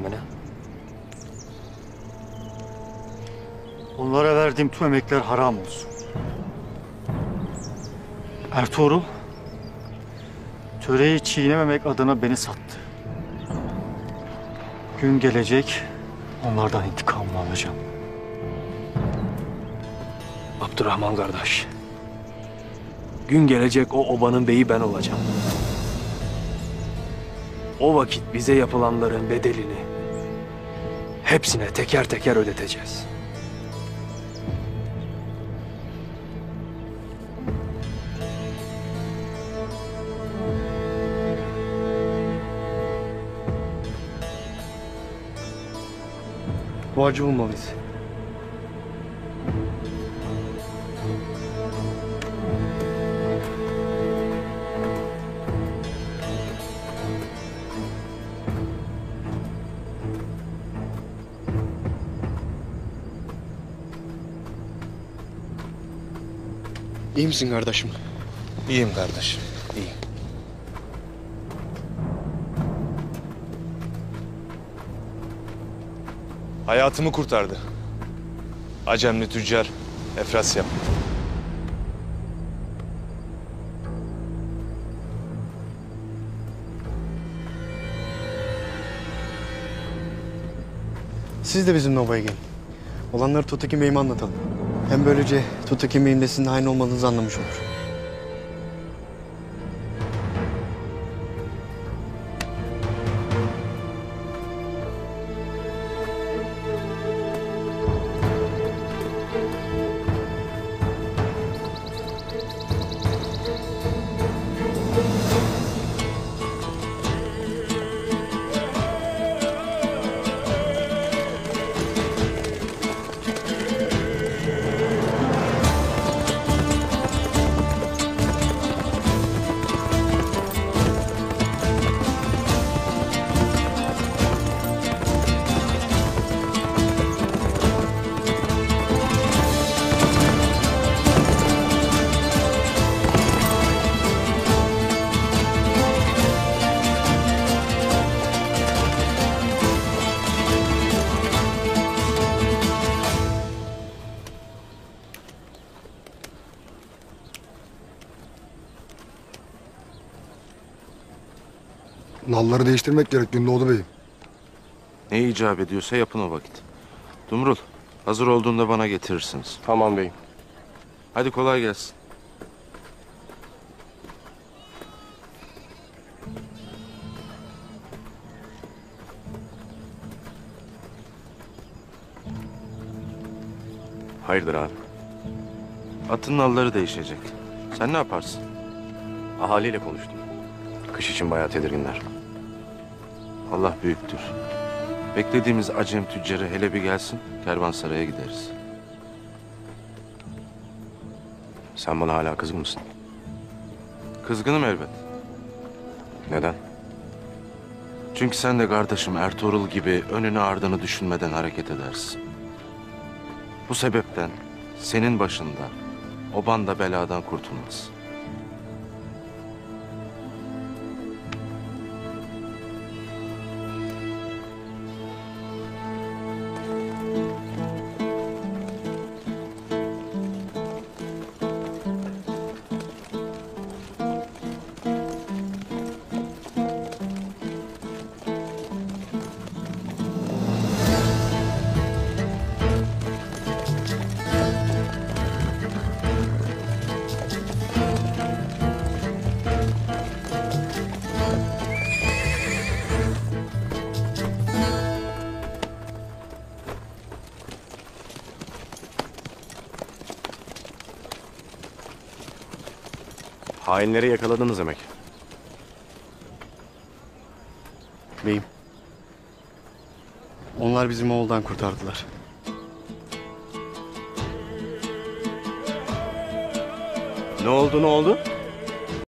beni? Onlara verdiğim tüm emekler haram olsun. Ertuğrul, töreyi çiğnememek adına beni sattı. Gün gelecek, onlardan intikamımı alacağım. Abdurrahman kardeş. Gün gelecek o obanın beyi ben olacağım. O vakit bize yapılanların bedelini hepsine teker teker ödeteceğiz. Bu acı bulmalıyız. İyi misin kardeşim? İyiyim kardeşim, iyiyim. Hayatımı kurtardı. Acemli tüccar Efrasya. Siz de bizimle obaya gelin. Olanları Tutekin Bey'ime anlatalım. Hem böylece Tutekin Bey'in de sizin hain olmadığınızı anlamış olur. Nalları değiştirmek gerek Gündoğdu Bey'im. Ne icap ediyorsa yapın o vakit. Dumrul, hazır olduğunda bana getirirsiniz. Tamam beyim. Hadi kolay gelsin. Hayırdır abi? Atın nalları değişecek. Sen ne yaparsın? Ahaliyle konuştum. Kış için bayağı tedirginler. Allah büyüktür. Beklediğimiz Acem tüccarı hele bir gelsin, kervansaraya gideriz. Sen bana hala kızgın mısın? Kızgınım elbet. Neden? Çünkü sen de kardeşim Ertuğrul gibi önünü ardını düşünmeden hareket edersin. Bu sebepten senin başında oban da beladan kurtulmaz. Hainleri yakaladınız demek. Beyim. Onlar bizim oğuldan kurtardılar. Ne oldu?